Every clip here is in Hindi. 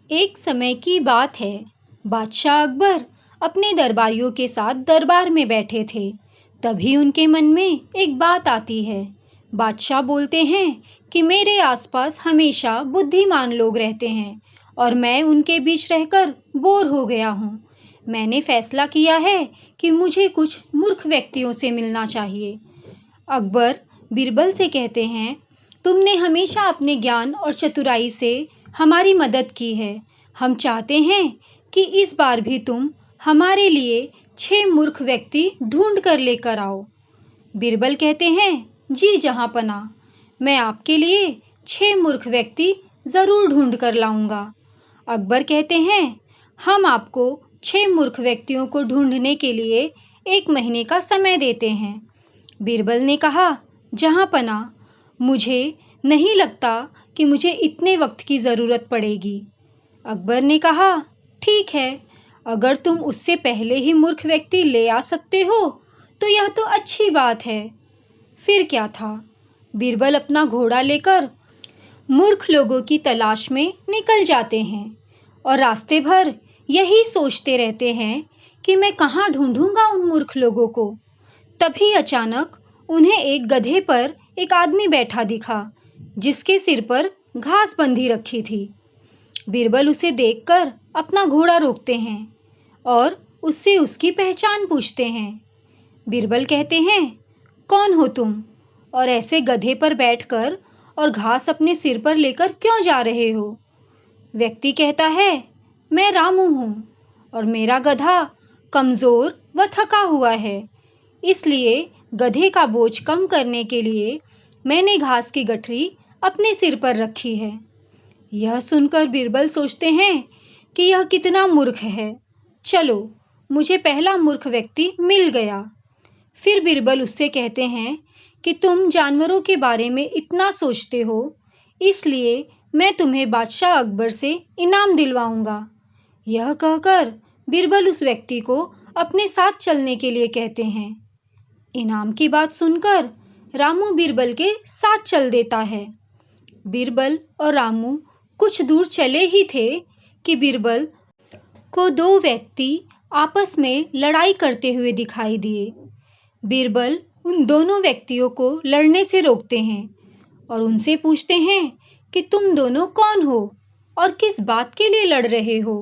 एक समय की बात है। बादशाह अकबर अपने दरबारियों के साथ दरबार में बैठे थे। तभी उनके मन में एक बात आती है। बादशाह बोलते हैं कि मेरे आसपास हमेशा बुद्धिमान लोग रहते हैं और मैं उनके बीच रहकर बोर हो गया हूँ। मैंने फैसला किया है कि मुझे कुछ मूर्ख व्यक्तियों से मिलना चाहिए। अकबर बीरबल से कहते हैं, तुमने हमेशा अपने ज्ञान और चतुराई से हमारी मदद की है। हम चाहते हैं कि इस बार भी तुम हमारे लिए 6 मूर्ख व्यक्ति ढूंढ कर लेकर आओ। बीरबल कहते हैं, जी जहांपना, मैं आपके लिए 6 मूर्ख व्यक्ति जरूर ढूंढ कर लाऊंगा। अकबर कहते हैं, हम आपको 6 मूर्ख व्यक्तियों को ढूंढने के लिए 1 महीने का समय देते हैं। बीरबल ने कहा, जहांपना, मुझे नहीं लगता कि मुझे इतने वक्त की जरूरत पड़ेगी। अकबर ने कहा, ठीक है, अगर तुम उससे पहले ही मूर्ख व्यक्ति ले आ सकते हो तो यह तो अच्छी बात है। फिर क्या था, बीरबल अपना घोड़ा लेकर मूर्ख लोगों की तलाश में निकल जाते हैं और रास्ते भर यही सोचते रहते हैं कि मैं कहाँ ढूंढूंगा उन मूर्ख लोगों को। तभी अचानक उन्हें एक गधे पर एक आदमी बैठा दिखा, जिसके सिर पर घास बंधी रखी थी। बीरबल उसे देखकर अपना घोड़ा रोकते हैं और उससे उसकी पहचान पूछते हैं। बीरबल कहते हैं, कौन हो तुम और ऐसे गधे पर बैठकर और घास अपने सिर पर लेकर क्यों जा रहे हो? व्यक्ति कहता है, मैं रामू हूँ और मेरा गधा कमजोर व थका हुआ है, इसलिए गधे का बोझ कम करने के लिए मैंने घास की गठरी अपने सिर पर रखी है। यह सुनकर बीरबल सोचते हैं कि यह कितना मूर्ख है। चलो, मुझे पहला मूर्ख व्यक्ति मिल गया। फिर बीरबल उससे कहते हैं कि तुम जानवरों के बारे में इतना सोचते हो, इसलिए मैं तुम्हें बादशाह अकबर से इनाम दिलवाऊंगा। यह कहकर बीरबल उस व्यक्ति को अपने साथ चलने के लिए कहते हैं। इनाम की बात सुनकर रामू बीरबल के साथ चल देता है। बीरबल और रामू कुछ दूर चले ही थे कि बीरबल को 2 व्यक्ति आपस में लड़ाई करते हुए दिखाई दिए। बीरबल उन दोनों व्यक्तियों को लड़ने से रोकते हैं और उनसे पूछते हैं कि तुम दोनों कौन हो और किस बात के लिए लड़ रहे हो?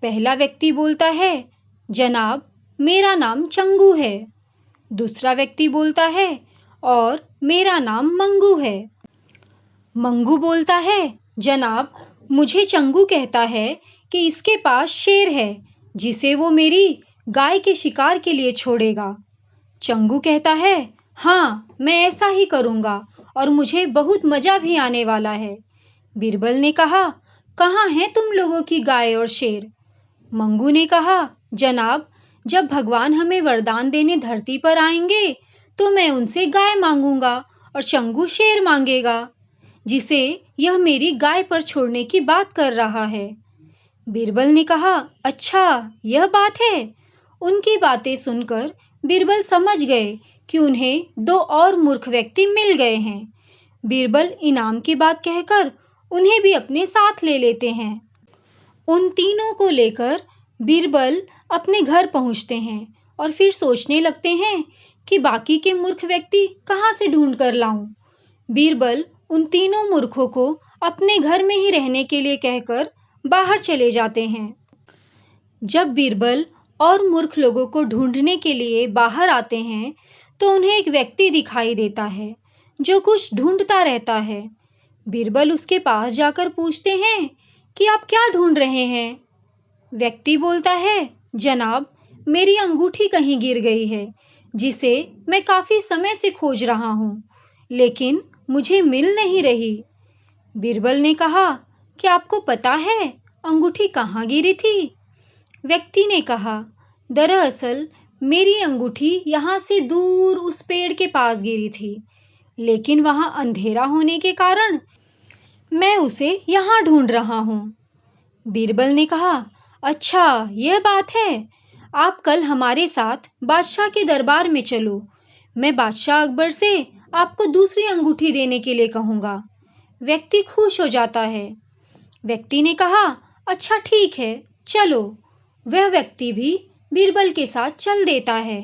पहला व्यक्ति बोलता है, जनाब, मेरा नाम चंगू है। दूसरा व्यक्ति बोलता है, और मेरा नाम मंगू है। मंगू बोलता है, जनाब, मुझे चंगू कहता है कि इसके पास शेर है जिसे वो मेरी गाय के शिकार के लिए छोड़ेगा। चंगू कहता है, हाँ, मैं ऐसा ही करूंगा और मुझे बहुत मजा भी आने वाला है। बीरबल ने कहा, कहाँ हैं तुम लोगों की गाय और शेर? मंगू ने कहा, जनाब, जब भगवान हमें वरदान देने धरती पर आएंगे तो मैं उनसे गाय मांगूंगा और चंगू शेर मांगेगा, जिसे यह मेरी गाय पर छोड़ने की बात कर रहा है। बीरबल ने कहा, अच्छा, यह बात है। उनकी बातें सुनकर बीरबल समझ गए कि उन्हें 2 और मूर्ख व्यक्ति मिल गए हैं। बीरबल इनाम की बात कहकर उन्हें भी अपने साथ ले लेते हैं। उन तीनों को लेकर बीरबल अपने घर पहुंचते हैं और फिर सोचने लगते हैं कि बाकी के मूर्ख व्यक्ति कहाँ से ढूंढ कर लाऊं। बीरबल उन तीनों मूर्खों को अपने घर में ही रहने के लिए कहकर बाहर चले जाते हैं। जब बीरबल और मूर्ख लोगों को ढूंढने के लिए बाहर आते हैं तो उन्हें एक व्यक्ति दिखाई देता है जो कुछ ढूंढता रहता है। बीरबल उसके पास जाकर पूछते हैं कि आप क्या ढूंढ रहे हैं? व्यक्ति बोलता है, जनाब, मेरी अंगूठी कहीं गिर गई है जिसे मैं काफी समय से खोज रहा हूँ, लेकिन मुझे मिल नहीं रही। बीरबल ने कहा, क्या आपको पता है अंगूठी कहाँ गिरी थी? व्यक्ति ने कहा, दरअसल मेरी अंगूठी यहाँ से दूर उस पेड़ के पास गिरी थी, लेकिन वहाँ अंधेरा होने के कारण मैं उसे यहाँ ढूंढ रहा हूँ। बीरबल ने कहा, अच्छा, यह बात है। आप कल हमारे साथ बादशाह के दरबार में चलो। मैं बादशाह अकबर से आपको दूसरी अंगूठी देने के लिए कहूँगा। व्यक्ति खुश हो जाता है। व्यक्ति ने कहा, अच्छा ठीक है, चलो। वह व्यक्ति भी बीरबल के साथ चल देता है।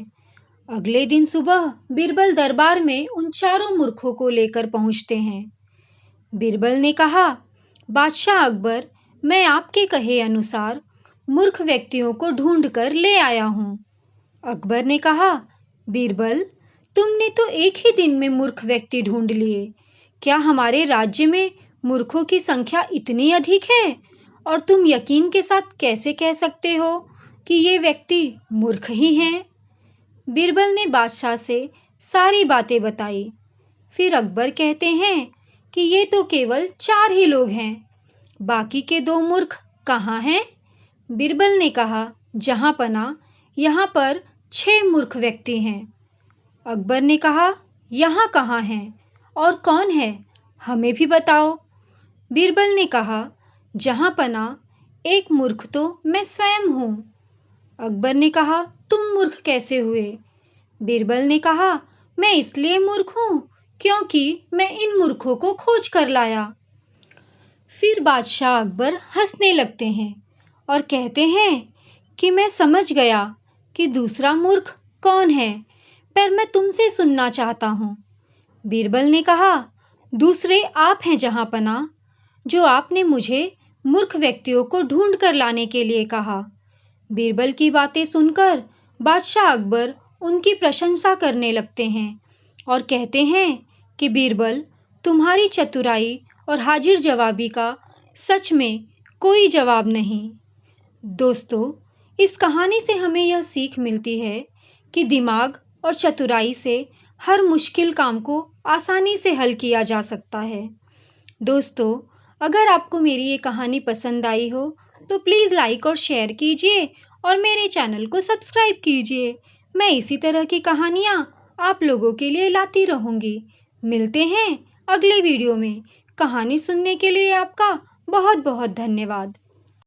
अगले दिन सुबह बीरबल दरबार में उन चारों मूर्खों को लेकर पहुंचते हैं। बीरबल ने कहा, बादशाह अकबर, मैं आपके कहे अनुसार मूर्ख व्यक्तियों को ढूंढ कर ले आया हूं। अकबर ने कहा, बीरबल, तुमने तो एक ही दिन में मूर्ख व्यक्ति ढूंढ लिए। क्या हमारे राज्य में मूर्खों की संख्या इतनी अधिक है? और तुम यकीन के साथ कैसे कह सकते हो कि ये व्यक्ति मूर्ख ही हैं? बीरबल ने बादशाह से सारी बातें बताई। फिर अकबर कहते हैं कि ये तो केवल 4 ही लोग हैं। बाकी के 2 मूर्ख कहाँ हैं? बीरबल ने कहा, जहां पना, यहाँ पर 6 मूर्ख व्यक्ति हैं। अकबर ने कहा, यहाँ कहाँ हैं और कौन है? हमें भी बताओ। बीरबल ने कहा, जहां पना, एक मूर्ख तो मैं स्वयं हूँ। अकबर ने कहा, तुम मूर्ख कैसे हुए? बीरबल ने कहा, मैं इसलिए मूर्ख हूँ क्योंकि मैं इन मूर्खों को खोज कर लाया। फिर बादशाह अकबर हंसने लगते हैं और कहते हैं कि मैं समझ गया कि दूसरा मूर्ख कौन है, पर मैं तुमसे सुनना चाहता हूँ। बीरबल ने कहा, दूसरे आप हैं जहां पना, जो आपने मुझे मूर्ख व्यक्तियों को ढूंढ कर लाने के लिए कहा। बीरबल की बातें सुनकर बादशाह अकबर उनकी प्रशंसा करने लगते हैं और कहते हैं कि बीरबल, तुम्हारी चतुराई और हाजिर जवाबी का सच में कोई जवाब नहीं। दोस्तों, इस कहानी से हमें यह सीख मिलती है कि दिमाग और चतुराई से हर मुश्किल काम को आसानी से हल किया जा सकता है। दोस्तों, अगर आपको मेरी ये कहानी पसंद आई हो तो प्लीज़ लाइक और शेयर कीजिए और मेरे चैनल को सब्सक्राइब कीजिए। मैं इसी तरह की कहानियाँ आप लोगों के लिए लाती रहूँगी। मिलते हैं अगले वीडियो में। कहानी सुनने के लिए आपका बहुत बहुत धन्यवाद।